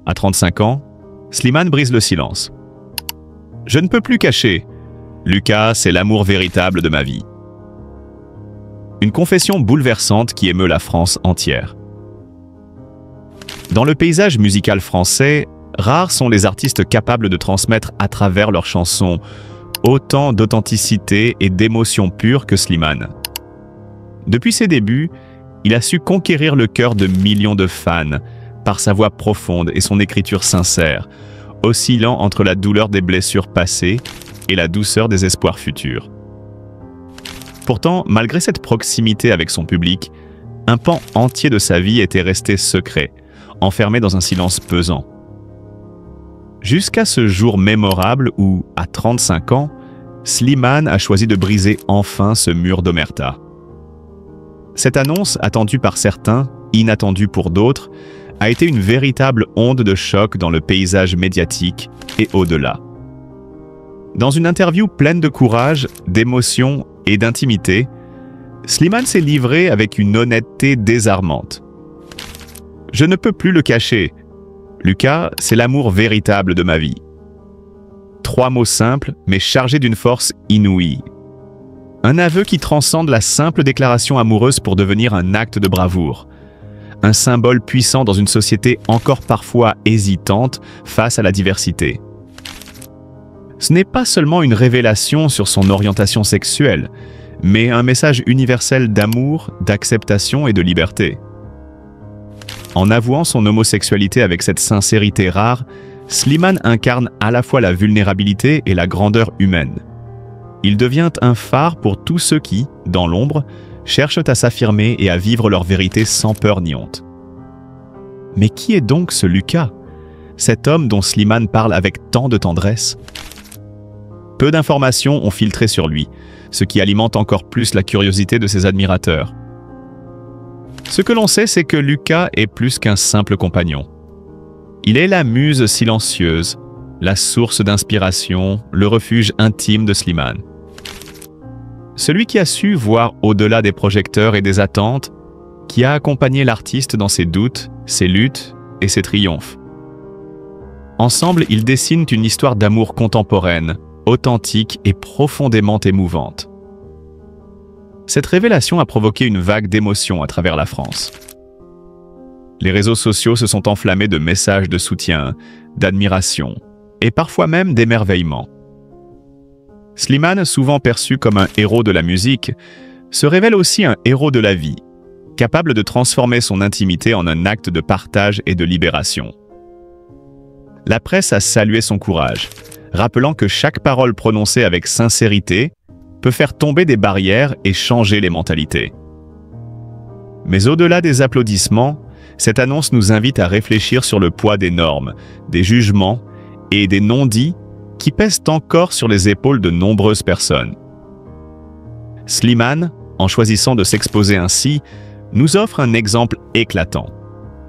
À 35 ans, Slimane brise le silence. Je ne peux plus cacher. Lucas, c'est l'amour véritable de ma vie. Une confession bouleversante qui émeut la France entière. Dans le paysage musical français, rares sont les artistes capables de transmettre à travers leurs chansons autant d'authenticité et d'émotion pure que Slimane. Depuis ses débuts, il a su conquérir le cœur de millions de fans par sa voix profonde et son écriture sincère, oscillant entre la douleur des blessures passées et la douceur des espoirs futurs. Pourtant, malgré cette proximité avec son public, un pan entier de sa vie était resté secret, enfermé dans un silence pesant. Jusqu'à ce jour mémorable où, à 35 ans, Slimane a choisi de briser enfin ce mur d'omerta. Cette annonce, attendue par certains, inattendue pour d'autres, a été une véritable onde de choc dans le paysage médiatique et au-delà. Dans une interview pleine de courage, d'émotion et d'intimité, Slimane s'est livré avec une honnêteté désarmante. « Je ne peux plus le cacher. Lucas, c'est l'amour véritable de ma vie. » 3 mots simples, mais chargés d'une force inouïe. Un aveu qui transcende la simple déclaration amoureuse pour devenir un acte de bravoure. Un symbole puissant dans une société encore parfois hésitante face à la diversité. Ce n'est pas seulement une révélation sur son orientation sexuelle, mais un message universel d'amour, d'acceptation et de liberté. En avouant son homosexualité avec cette sincérité rare, Slimane incarne à la fois la vulnérabilité et la grandeur humaine. Il devient un phare pour tous ceux qui, dans l'ombre, cherchent à s'affirmer et à vivre leur vérité sans peur ni honte. Mais qui est donc ce Lucas, cet homme dont Slimane parle avec tant de tendresse? Peu d'informations ont filtré sur lui, ce qui alimente encore plus la curiosité de ses admirateurs. Ce que l'on sait, c'est que Lucas est plus qu'un simple compagnon. Il est la muse silencieuse, la source d'inspiration, le refuge intime de Slimane. Celui qui a su voir au-delà des projecteurs et des attentes, qui a accompagné l'artiste dans ses doutes, ses luttes et ses triomphes. Ensemble, ils dessinent une histoire d'amour contemporaine, authentique et profondément émouvante. Cette révélation a provoqué une vague d'émotions à travers la France. Les réseaux sociaux se sont enflammés de messages de soutien, d'admiration et parfois même d'émerveillement. Slimane, souvent perçu comme un héros de la musique, se révèle aussi un héros de la vie, capable de transformer son intimité en un acte de partage et de libération. La presse a salué son courage, rappelant que chaque parole prononcée avec sincérité peut faire tomber des barrières et changer les mentalités. Mais au-delà des applaudissements, cette annonce nous invite à réfléchir sur le poids des normes, des jugements et des non-dits qui pèsent encore sur les épaules de nombreuses personnes. Slimane, en choisissant de s'exposer ainsi, nous offre un exemple éclatant,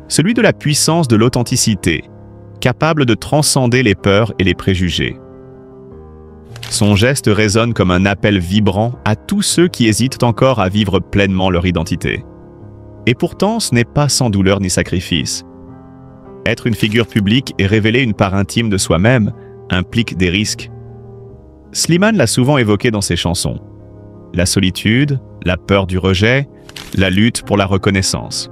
celui de la puissance de l'authenticité, capable de transcender les peurs et les préjugés. Son geste résonne comme un appel vibrant à tous ceux qui hésitent encore à vivre pleinement leur identité. Et pourtant, ce n'est pas sans douleur ni sacrifice. Être une figure publique et révéler une part intime de soi-même implique des risques. Slimane l'a souvent évoqué dans ses chansons. La solitude, la peur du rejet, la lutte pour la reconnaissance.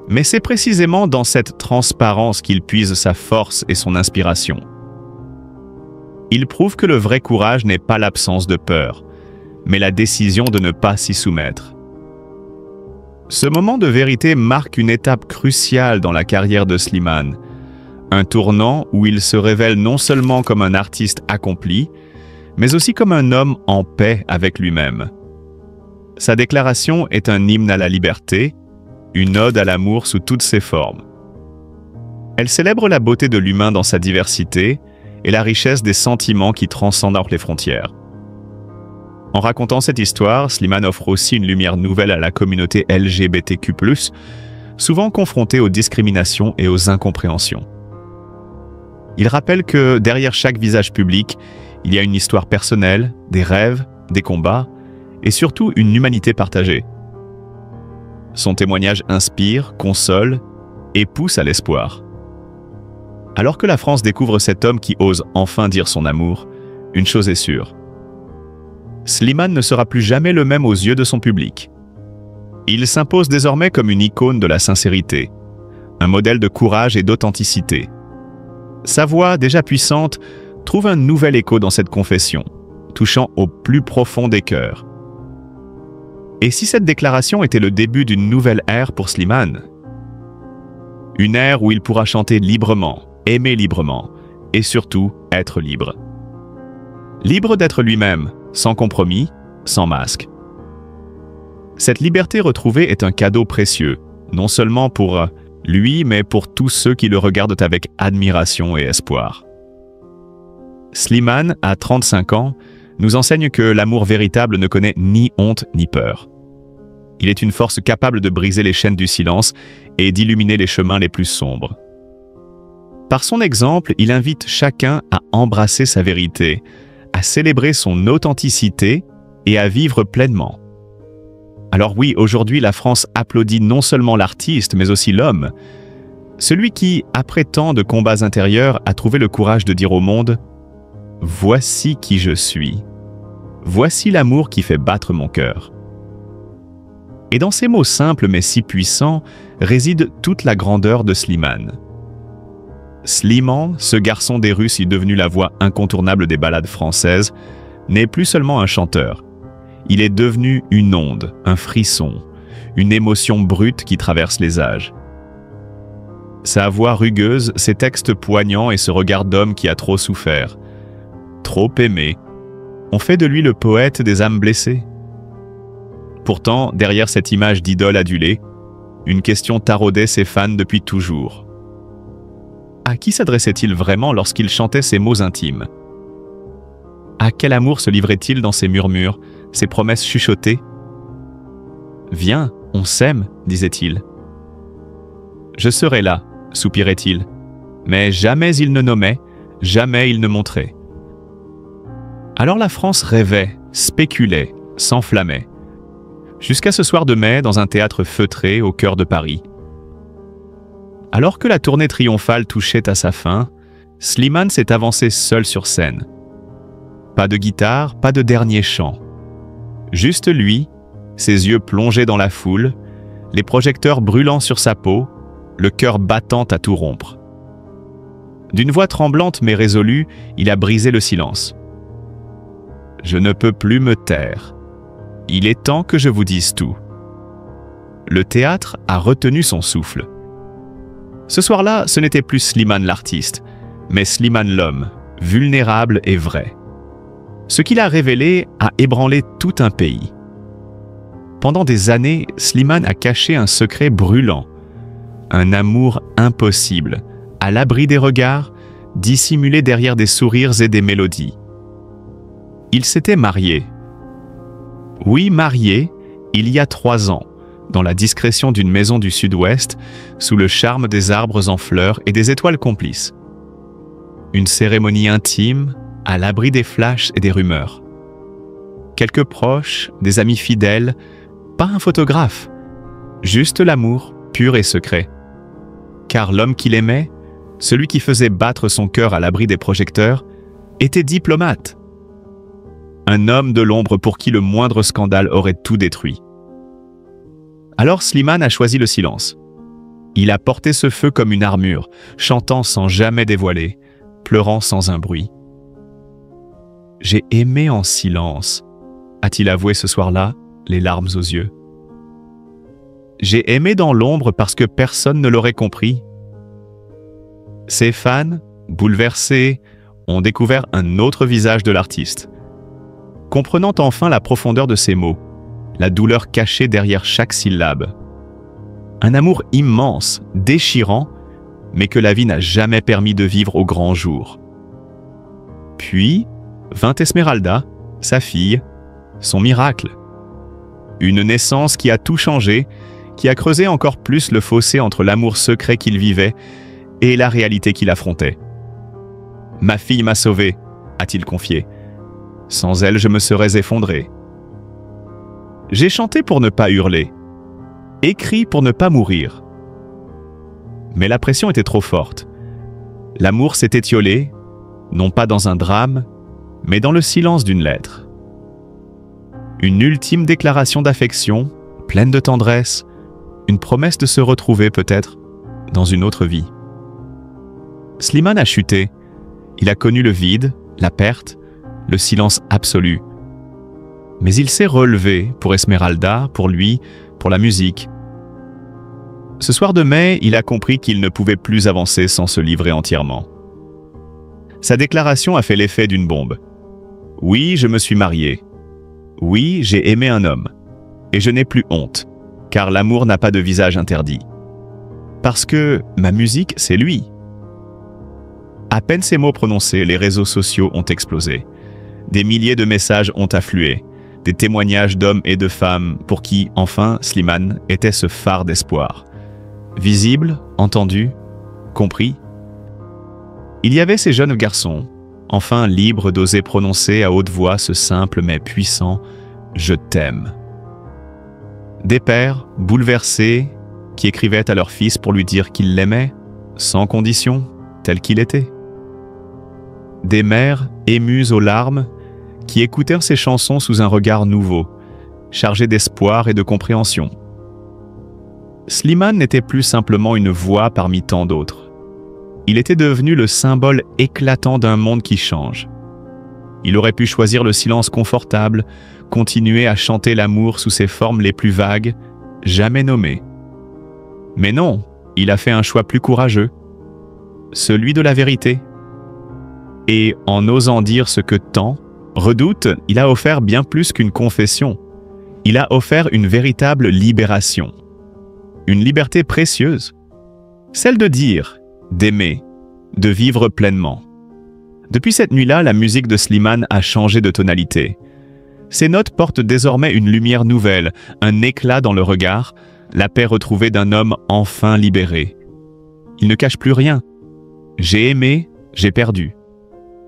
Mais c'est précisément dans cette transparence qu'il puise sa force et son inspiration. Il prouve que le vrai courage n'est pas l'absence de peur, mais la décision de ne pas s'y soumettre. Ce moment de vérité marque une étape cruciale dans la carrière de Slimane, un tournant où il se révèle non seulement comme un artiste accompli, mais aussi comme un homme en paix avec lui-même. Sa déclaration est un hymne à la liberté, une ode à l'amour sous toutes ses formes. Elle célèbre la beauté de l'humain dans sa diversité et la richesse des sentiments qui transcendent les frontières. En racontant cette histoire, Slimane offre aussi une lumière nouvelle à la communauté LGBTQ+, souvent confrontée aux discriminations et aux incompréhensions. Il rappelle que derrière chaque visage public, il y a une histoire personnelle, des rêves, des combats, et surtout une humanité partagée. Son témoignage inspire, console et pousse à l'espoir. Alors que la France découvre cet homme qui ose enfin dire son amour, une chose est sûre. Slimane ne sera plus jamais le même aux yeux de son public. Il s'impose désormais comme une icône de la sincérité, un modèle de courage et d'authenticité. Sa voix, déjà puissante, trouve un nouvel écho dans cette confession, touchant au plus profond des cœurs. Et si cette déclaration était le début d'une nouvelle ère pour Slimane? Une ère où il pourra chanter librement, aimer librement, et surtout être libre. Libre d'être lui-même, sans compromis, sans masque. Cette liberté retrouvée est un cadeau précieux, non seulement pour lui, mais pour tous ceux qui le regardent avec admiration et espoir. Slimane, à 35 ans, nous enseigne que l'amour véritable ne connaît ni honte ni peur. Il est une force capable de briser les chaînes du silence et d'illuminer les chemins les plus sombres. Par son exemple, il invite chacun à embrasser sa vérité, à célébrer son authenticité et à vivre pleinement. Alors oui, aujourd'hui, la France applaudit non seulement l'artiste, mais aussi l'homme. Celui qui, après tant de combats intérieurs, a trouvé le courage de dire au monde « Voici qui je suis. Voici l'amour qui fait battre mon cœur. » Et dans ces mots simples mais si puissants, réside toute la grandeur de Slimane. Slimane, ce garçon des Russes devenu la voix incontournable des ballades françaises, n'est plus seulement un chanteur. Il est devenu une onde, un frisson, une émotion brute qui traverse les âges. Sa voix rugueuse, ses textes poignants et ce regard d'homme qui a trop souffert, trop aimé, ont fait de lui le poète des âmes blessées. Pourtant, derrière cette image d'idole adulée, une question taraudait ses fans depuis toujours. À qui s'adressait-il vraiment lorsqu'il chantait ses mots intimes? À quel amour se livrait-il dans ses murmures, ses promesses chuchotées? « Viens, on s'aime », disait-il. « Je serai là », soupirait-il, mais jamais il ne nommait, jamais il ne montrait. Alors la France rêvait, spéculait, s'enflammait. Jusqu'à ce soir de mai, dans un théâtre feutré au cœur de Paris. Alors que la tournée triomphale touchait à sa fin, Slimane s'est avancé seul sur scène. Pas de guitare, pas de dernier chant. Juste lui, ses yeux plongés dans la foule, les projecteurs brûlant sur sa peau, le cœur battant à tout rompre. D'une voix tremblante mais résolue, il a brisé le silence. « Je ne peux plus me taire. Il est temps que je vous dise tout. » Le théâtre a retenu son souffle. Ce soir-là, ce n'était plus Slimane l'artiste, mais Slimane l'homme, vulnérable et vrai. Ce qu'il a révélé a ébranlé tout un pays. Pendant des années, Slimane a caché un secret brûlant, un amour impossible, à l'abri des regards, dissimulé derrière des sourires et des mélodies. Il s'était marié. Oui, marié, il y a 3 ans, dans la discrétion d'une maison du Sud-Ouest, sous le charme des arbres en fleurs et des étoiles complices. Une cérémonie intime, à l'abri des flashs et des rumeurs. Quelques proches, des amis fidèles, pas un photographe, juste l'amour pur et secret. Car l'homme qu'il aimait, celui qui faisait battre son cœur à l'abri des projecteurs, était diplomate. Un homme de l'ombre pour qui le moindre scandale aurait tout détruit. Alors Slimane a choisi le silence. Il a porté ce feu comme une armure, chantant sans jamais dévoiler, pleurant sans un bruit. « J'ai aimé en silence », a-t-il avoué ce soir-là, les larmes aux yeux. « J'ai aimé dans l'ombre parce que personne ne l'aurait compris. » Ses fans, bouleversés, ont découvert un autre visage de l'artiste. Comprenant enfin la profondeur de ses mots, la douleur cachée derrière chaque syllabe. Un amour immense, déchirant, mais que la vie n'a jamais permis de vivre au grand jour. Puis vint Esmeralda, sa fille, son miracle. Une naissance qui a tout changé, qui a creusé encore plus le fossé entre l'amour secret qu'il vivait et la réalité qu'il affrontait. « Ma fille m'a sauvé », a-t-il confié. « Sans elle, je me serais effondré. J'ai chanté pour ne pas hurler, écrit pour ne pas mourir. » Mais la pression était trop forte. L'amour s'est étiolé, non pas dans un drame, mais dans le silence d'une lettre. Une ultime déclaration d'affection, pleine de tendresse, une promesse de se retrouver peut-être dans une autre vie. Slimane a chuté. Il a connu le vide, la perte, le silence absolu. Mais il s'est relevé pour Esmeralda, pour lui, pour la musique. Ce soir de mai, il a compris qu'il ne pouvait plus avancer sans se livrer entièrement. Sa déclaration a fait l'effet d'une bombe. Oui, je me suis marié. Oui, j'ai aimé un homme. Et je n'ai plus honte, car l'amour n'a pas de visage interdit. Parce que ma musique, c'est lui. À peine ces mots prononcés, les réseaux sociaux ont explosé. Des milliers de messages ont afflué, des témoignages d'hommes et de femmes pour qui, enfin, Slimane était ce phare d'espoir. Visible, entendu, compris. Il y avait ces jeunes garçons, enfin libres d'oser prononcer à haute voix ce simple mais puissant « Je t'aime ». Des pères, bouleversés, qui écrivaient à leur fils pour lui dire qu'ils l'aimaient, sans condition, tel qu'il était. Des mères, émues aux larmes, qui écoutèrent ces chansons sous un regard nouveau, chargé d'espoir et de compréhension. Slimane n'était plus simplement une voix parmi tant d'autres. Il était devenu le symbole éclatant d'un monde qui change. Il aurait pu choisir le silence confortable, continuer à chanter l'amour sous ses formes les plus vagues, jamais nommées. Mais non, il a fait un choix plus courageux, celui de la vérité. Et en osant dire ce que tant redoute, il a offert bien plus qu'une confession. Il a offert une véritable libération. Une liberté précieuse. Celle de dire, d'aimer, de vivre pleinement. Depuis cette nuit-là, la musique de Slimane a changé de tonalité. Ses notes portent désormais une lumière nouvelle, un éclat dans le regard, la paix retrouvée d'un homme enfin libéré. Il ne cache plus rien. J'ai aimé, j'ai perdu.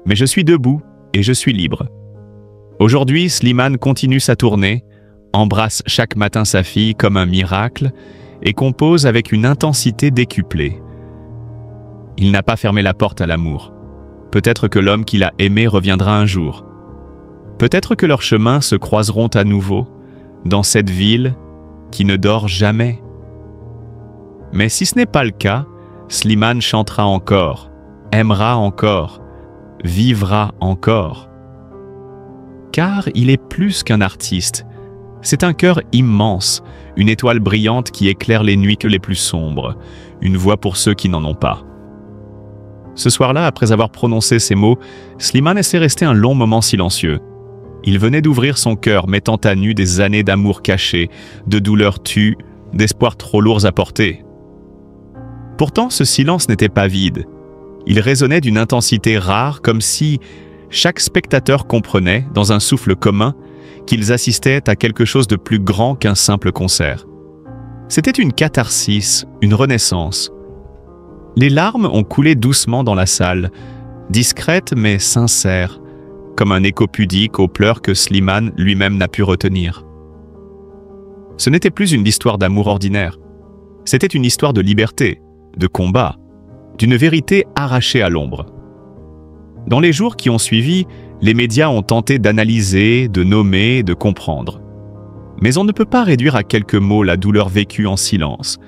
Mais je suis debout et je suis libre. Aujourd'hui, Slimane continue sa tournée, embrasse chaque matin sa fille comme un miracle et compose avec une intensité décuplée. Il n'a pas fermé la porte à l'amour. Peut-être que l'homme qu'il a aimé reviendra un jour. Peut-être que leurs chemins se croiseront à nouveau dans cette ville qui ne dort jamais. Mais si ce n'est pas le cas, Slimane chantera encore, aimera encore, vivra encore. Car il est plus qu'un artiste. C'est un cœur immense, une étoile brillante qui éclaire les nuits les plus sombres, une voix pour ceux qui n'en ont pas. Ce soir-là, après avoir prononcé ces mots, Slimane est resté un long moment silencieux. Il venait d'ouvrir son cœur, mettant à nu des années d'amour caché, de douleurs tues, d'espoirs trop lourds à porter. Pourtant, ce silence n'était pas vide. Il résonnait d'une intensité rare, comme si chaque spectateur comprenait, dans un souffle commun, qu'ils assistaient à quelque chose de plus grand qu'un simple concert. C'était une catharsis, une renaissance. Les larmes ont coulé doucement dans la salle, discrètes mais sincères, comme un écho pudique aux pleurs que Slimane lui-même n'a pu retenir. Ce n'était plus une histoire d'amour ordinaire. C'était une histoire de liberté, de combat, d'une vérité arrachée à l'ombre. Dans les jours qui ont suivi, les médias ont tenté d'analyser, de nommer, de comprendre. Mais on ne peut pas réduire à quelques mots la douleur vécue en silence,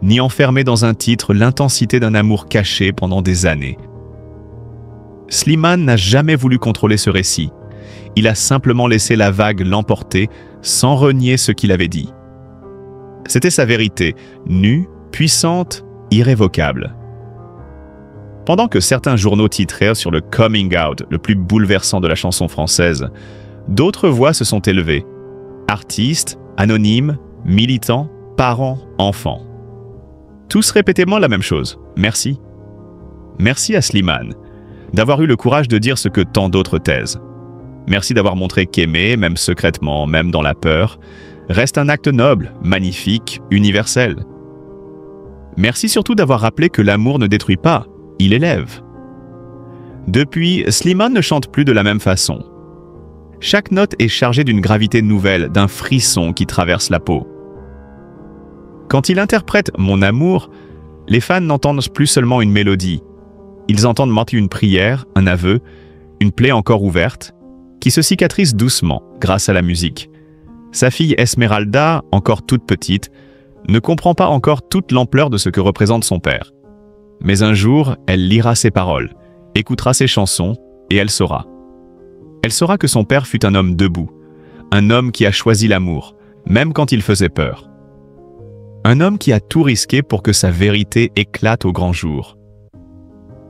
ni enfermer dans un titre l'intensité d'un amour caché pendant des années. Slimane n'a jamais voulu contrôler ce récit. Il a simplement laissé la vague l'emporter sans renier ce qu'il avait dit. C'était sa vérité, nue, puissante, irrévocable. Pendant que certains journaux titrèrent sur le coming out le plus bouleversant de la chanson française, d'autres voix se sont élevées. Artistes, anonymes, militants, parents, enfants. Tous répétaient la même chose. Merci. Merci à Slimane d'avoir eu le courage de dire ce que tant d'autres taisent. Merci d'avoir montré qu'aimer, même secrètement, même dans la peur, reste un acte noble, magnifique, universel. Merci surtout d'avoir rappelé que l'amour ne détruit pas, il élève. Depuis, Slimane ne chante plus de la même façon. Chaque note est chargée d'une gravité nouvelle, d'un frisson qui traverse la peau. Quand il interprète « Mon amour », les fans n'entendent plus seulement une mélodie. Ils entendent monter une prière, un aveu, une plaie encore ouverte, qui se cicatrise doucement grâce à la musique. Sa fille Esmeralda, encore toute petite, ne comprend pas encore toute l'ampleur de ce que représente son père. Mais un jour, elle lira ses paroles, écoutera ses chansons, et elle saura. Elle saura que son père fut un homme debout, un homme qui a choisi l'amour, même quand il faisait peur. Un homme qui a tout risqué pour que sa vérité éclate au grand jour.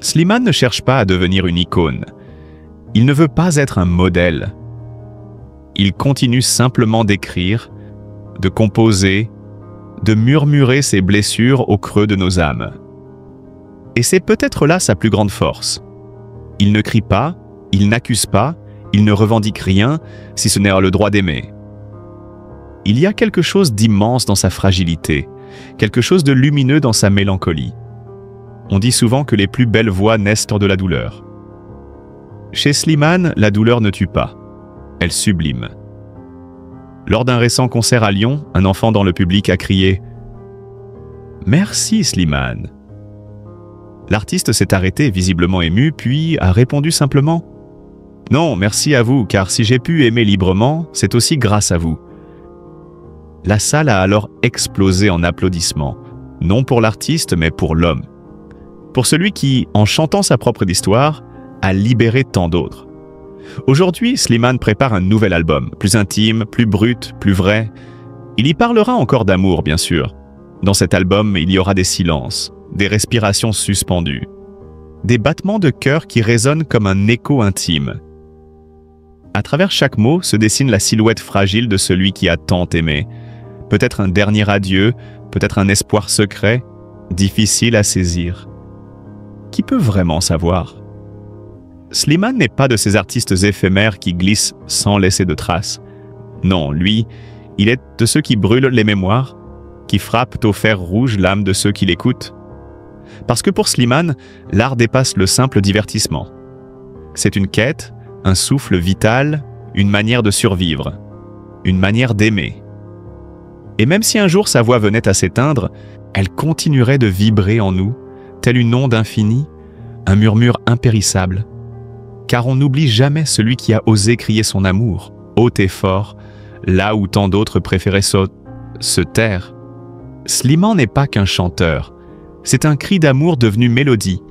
Slimane ne cherche pas à devenir une icône. Il ne veut pas être un modèle. Il continue simplement d'écrire, de composer, de murmurer ses blessures au creux de nos âmes. Et c'est peut-être là sa plus grande force. Il ne crie pas, il n'accuse pas, il ne revendique rien, si ce n'est le droit d'aimer. Il y a quelque chose d'immense dans sa fragilité, quelque chose de lumineux dans sa mélancolie. On dit souvent que les plus belles voix naissent de la douleur. Chez Slimane, la douleur ne tue pas, elle sublime. Lors d'un récent concert à Lyon, un enfant dans le public a crié « Merci Slimane ». L'artiste s'est arrêté, visiblement ému, puis a répondu simplement « Non, merci à vous, car si j'ai pu aimer librement, c'est aussi grâce à vous ». La salle a alors explosé en applaudissements, non pour l'artiste, mais pour l'homme. Pour celui qui, en chantant sa propre histoire, a libéré tant d'autres. Aujourd'hui, Slimane prépare un nouvel album, plus intime, plus brut, plus vrai. Il y parlera encore d'amour, bien sûr. Dans cet album, il y aura des silences, des respirations suspendues, des battements de cœur qui résonnent comme un écho intime. À travers chaque mot se dessine la silhouette fragile de celui qui a tant aimé. Peut-être un dernier adieu, peut-être un espoir secret, difficile à saisir. Qui peut vraiment savoir ? Slimane n'est pas de ces artistes éphémères qui glissent sans laisser de traces. Non, lui, il est de ceux qui brûlent les mémoires, qui frappent au fer rouge l'âme de ceux qui l'écoutent. Parce que pour Slimane, l'art dépasse le simple divertissement. C'est une quête, un souffle vital, une manière de survivre, une manière d'aimer. Et même si un jour sa voix venait à s'éteindre, elle continuerait de vibrer en nous, telle une onde infinie, un murmure impérissable. Car on n'oublie jamais celui qui a osé crier son amour, haut et fort, là où tant d'autres préféraient se taire. Slimane n'est pas qu'un chanteur, c'est un cri d'amour devenu mélodie.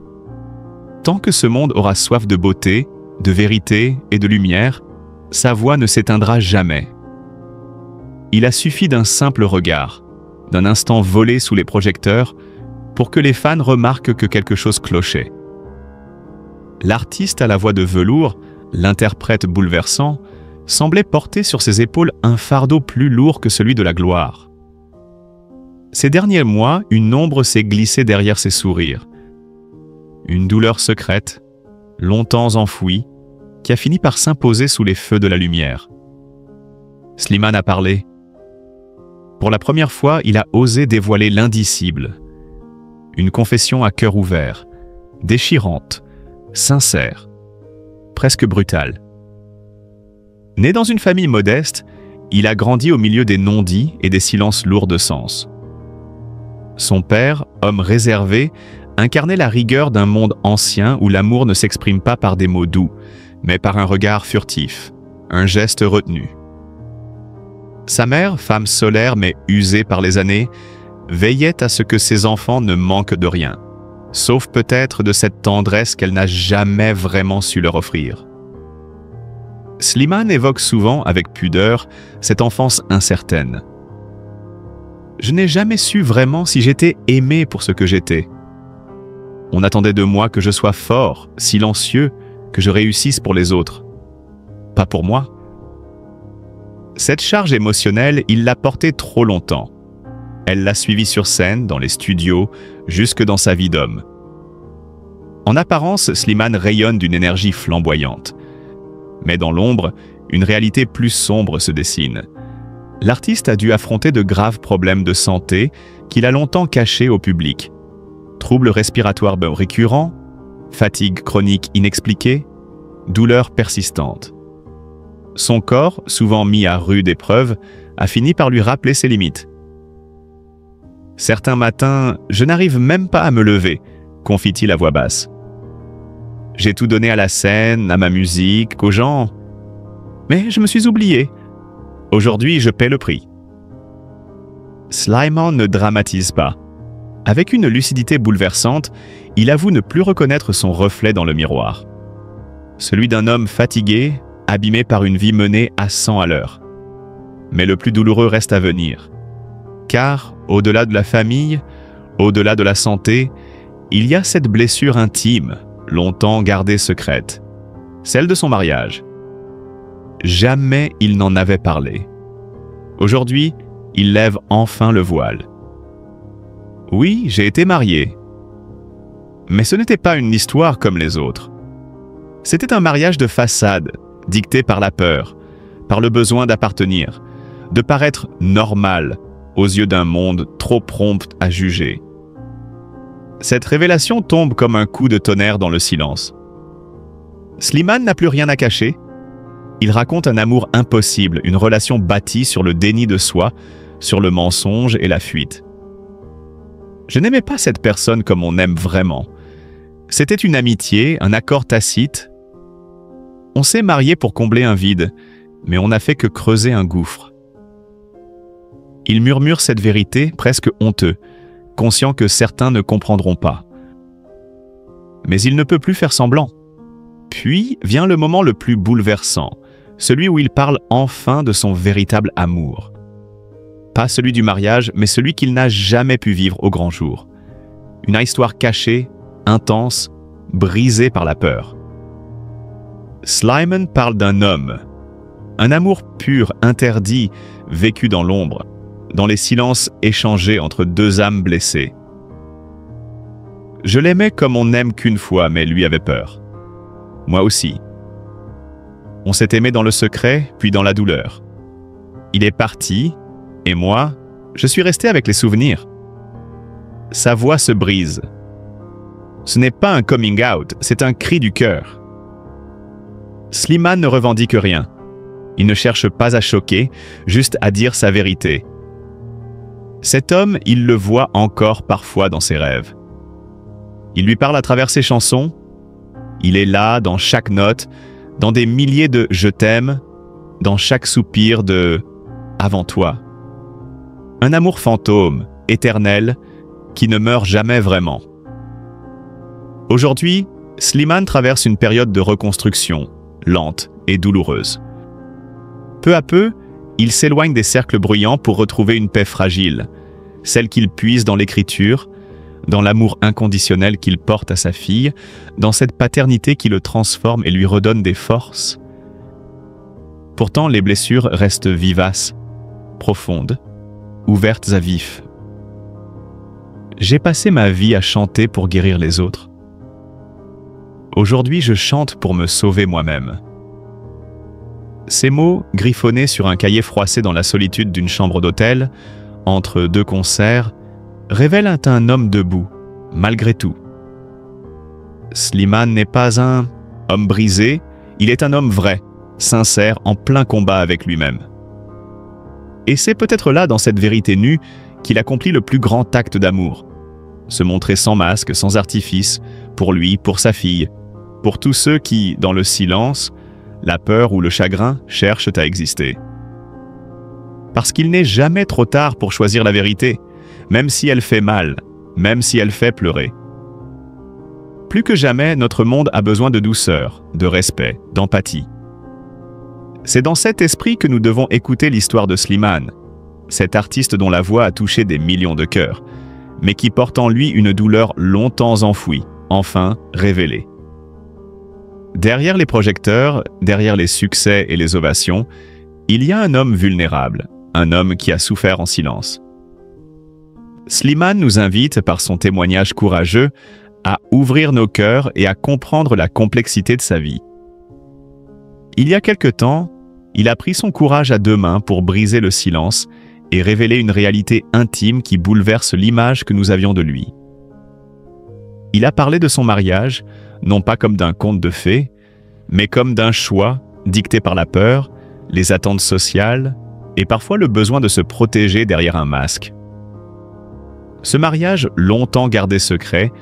Tant que ce monde aura soif de beauté, de vérité et de lumière, sa voix ne s'éteindra jamais. Il a suffi d'un simple regard, d'un instant volé sous les projecteurs, pour que les fans remarquent que quelque chose clochait. L'artiste à la voix de velours, l'interprète bouleversant, semblait porter sur ses épaules un fardeau plus lourd que celui de la gloire. Ces derniers mois, une ombre s'est glissée derrière ses sourires. Une douleur secrète, longtemps enfouie, qui a fini par s'imposer sous les feux de la lumière. Slimane a parlé. Pour la première fois, il a osé dévoiler l'indicible. Une confession à cœur ouvert, déchirante, sincère, presque brutale. Né dans une famille modeste, il a grandi au milieu des non-dits et des silences lourds de sens. Son père, homme réservé, incarnait la rigueur d'un monde ancien où l'amour ne s'exprime pas par des mots doux, mais par un regard furtif, un geste retenu. Sa mère, femme solaire mais usée par les années, veillait à ce que ses enfants ne manquent de rien, sauf peut-être de cette tendresse qu'elle n'a jamais vraiment su leur offrir. Slimane évoque souvent, avec pudeur, cette enfance incertaine. Je n'ai jamais su vraiment si j'étais aimé pour ce que j'étais. On attendait de moi que je sois fort, silencieux, que je réussisse pour les autres. Pas pour moi. Cette charge émotionnelle, il l'a portée trop longtemps. Elle l'a suivi sur scène, dans les studios, jusque dans sa vie d'homme. En apparence, Slimane rayonne d'une énergie flamboyante. Mais dans l'ombre, une réalité plus sombre se dessine. L'artiste a dû affronter de graves problèmes de santé qu'il a longtemps cachés au public. Troubles respiratoires récurrents, fatigue chronique inexpliquée, douleurs persistantes. Son corps, souvent mis à rude épreuve, a fini par lui rappeler ses limites. Certains matins, je n'arrive même pas à me lever, confie-t-il à voix basse. J'ai tout donné à la scène, à ma musique, aux gens. Mais je me suis oublié. Aujourd'hui, je paie le prix. » Slimane ne dramatise pas. Avec une lucidité bouleversante, il avoue ne plus reconnaître son reflet dans le miroir. Celui d'un homme fatigué, abîmé par une vie menée à 100 à l'heure. Mais le plus douloureux reste à venir. Car, au-delà de la famille, au-delà de la santé, il y a cette blessure intime, longtemps gardée secrète. Celle de son mariage. Jamais il n'en avait parlé. Aujourd'hui, il lève enfin le voile. « Oui, j'ai été marié. Mais ce n'était pas une histoire comme les autres. C'était un mariage de façade, dicté par la peur, par le besoin d'appartenir, de paraître normal aux yeux d'un monde trop prompt à juger. » Cette révélation tombe comme un coup de tonnerre dans le silence. Slimane n'a plus rien à cacher. Il raconte un amour impossible, une relation bâtie sur le déni de soi, sur le mensonge et la fuite. Je n'aimais pas cette personne comme on aime vraiment. C'était une amitié, un accord tacite. On s'est marié pour combler un vide, mais on n'a fait que creuser un gouffre. Il murmure cette vérité, presque honteux, conscient que certains ne comprendront pas. Mais il ne peut plus faire semblant. Puis vient le moment le plus bouleversant, celui où il parle enfin de son véritable amour. Pas celui du mariage, mais celui qu'il n'a jamais pu vivre au grand jour. Une histoire cachée, intense, brisée par la peur. Slimane parle d'un homme. Un amour pur, interdit, vécu dans l'ombre, dans les silences échangés entre deux âmes blessées. Je l'aimais comme on n'aime qu'une fois, mais lui avait peur. Moi aussi. On s'est aimé dans le secret, puis dans la douleur. Il est parti, et moi, je suis resté avec les souvenirs. Sa voix se brise. Ce n'est pas un coming out, c'est un cri du cœur. Slimane ne revendique rien. Il ne cherche pas à choquer, juste à dire sa vérité. Cet homme, il le voit encore parfois dans ses rêves. Il lui parle à travers ses chansons. Il est là dans chaque note, dans des milliers de « je t'aime », dans chaque soupir de « avant toi ». Un amour fantôme, éternel, qui ne meurt jamais vraiment. Aujourd'hui, Slimane traverse une période de reconstruction, lente et douloureuse. Peu à peu, il s'éloigne des cercles bruyants pour retrouver une paix fragile, celle qu'il puise dans l'écriture, dans l'amour inconditionnel qu'il porte à sa fille, dans cette paternité qui le transforme et lui redonne des forces. Pourtant, les blessures restent vivaces, profondes, ouvertes à vif. J'ai passé ma vie à chanter pour guérir les autres. Aujourd'hui, je chante pour me sauver moi-même. Ces mots, griffonnés sur un cahier froissé dans la solitude d'une chambre d'hôtel, entre deux concerts, révèlent un homme debout, malgré tout. Slimane n'est pas un homme brisé, il est un homme vrai, sincère, en plein combat avec lui-même. Et c'est peut-être là, dans cette vérité nue, qu'il accomplit le plus grand acte d'amour. Se montrer sans masque, sans artifice, pour lui, pour sa fille, pour tous ceux qui, dans le silence, la peur ou le chagrin, cherchent à exister. Parce qu'il n'est jamais trop tard pour choisir la vérité, même si elle fait mal, même si elle fait pleurer. Plus que jamais, notre monde a besoin de douceur, de respect, d'empathie. C'est dans cet esprit que nous devons écouter l'histoire de Slimane, cet artiste dont la voix a touché des millions de cœurs, mais qui porte en lui une douleur longtemps enfouie, enfin révélée. Derrière les projecteurs, derrière les succès et les ovations, il y a un homme vulnérable, un homme qui a souffert en silence. Slimane nous invite, par son témoignage courageux, à ouvrir nos cœurs et à comprendre la complexité de sa vie. Il y a quelque temps, il a pris son courage à deux mains pour briser le silence et révéler une réalité intime qui bouleverse l'image que nous avions de lui. Il a parlé de son mariage, non pas comme d'un conte de fées, mais comme d'un choix dicté par la peur, les attentes sociales et parfois le besoin de se protéger derrière un masque. Ce mariage, longtemps gardé secret,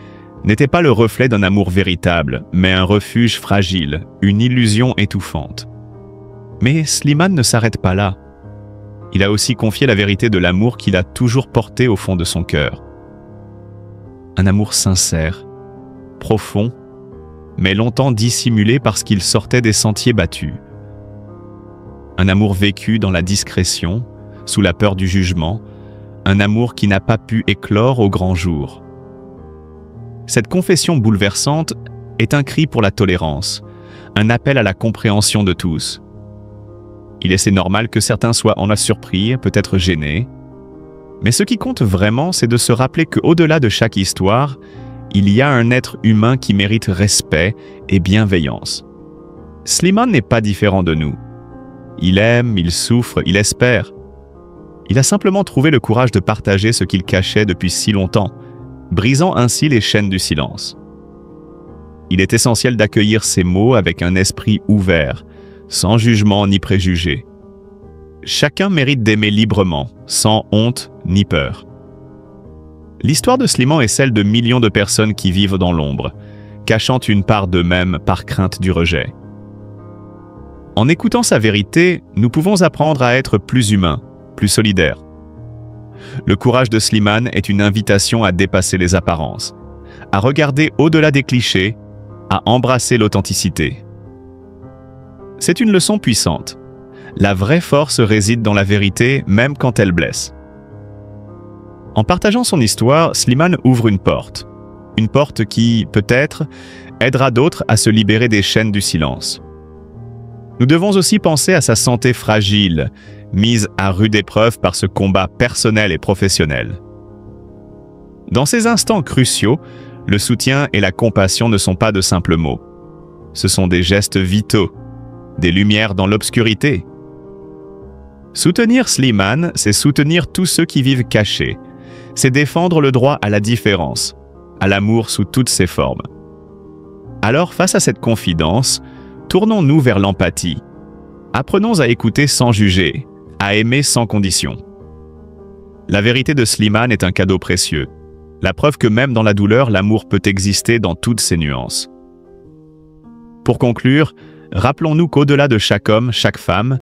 n'était pas le reflet d'un amour véritable, mais un refuge fragile, une illusion étouffante. Mais Slimane ne s'arrête pas là. Il a aussi confié la vérité de l'amour qu'il a toujours porté au fond de son cœur. Un amour sincère, profond, mais longtemps dissimulé parce qu'il sortait des sentiers battus. Un amour vécu dans la discrétion, sous la peur du jugement, un amour qui n'a pas pu éclore au grand jour. Cette confession bouleversante est un cri pour la tolérance, un appel à la compréhension de tous. Il est normal que certains soient en surpris, peut-être gênés. Mais ce qui compte vraiment, c'est de se rappeler qu'au-delà de chaque histoire, il y a un être humain qui mérite respect et bienveillance. Slimane n'est pas différent de nous. Il aime, il souffre, il espère. Il a simplement trouvé le courage de partager ce qu'il cachait depuis si longtemps, brisant ainsi les chaînes du silence. Il est essentiel d'accueillir ces mots avec un esprit ouvert, sans jugement ni préjugés. Chacun mérite d'aimer librement, sans honte ni peur. L'histoire de Slimane est celle de millions de personnes qui vivent dans l'ombre, cachant une part d'eux-mêmes par crainte du rejet. En écoutant sa vérité, nous pouvons apprendre à être plus humains, plus solidaires. Le courage de Slimane est une invitation à dépasser les apparences, à regarder au-delà des clichés, à embrasser l'authenticité. C'est une leçon puissante. La vraie force réside dans la vérité, même quand elle blesse. En partageant son histoire, Slimane ouvre une porte qui, peut-être, aidera d'autres à se libérer des chaînes du silence. Nous devons aussi penser à sa santé fragile, mise à rude épreuve par ce combat personnel et professionnel. Dans ces instants cruciaux, le soutien et la compassion ne sont pas de simples mots. Ce sont des gestes vitaux, des lumières dans l'obscurité. Soutenir Slimane, c'est soutenir tous ceux qui vivent cachés. C'est défendre le droit à la différence, à l'amour sous toutes ses formes. Alors, face à cette confidence, tournons-nous vers l'empathie. Apprenons à écouter sans juger, à aimer sans condition. La vérité de Slimane est un cadeau précieux, la preuve que même dans la douleur, l'amour peut exister dans toutes ses nuances. Pour conclure, rappelons-nous qu'au-delà de chaque homme, chaque femme,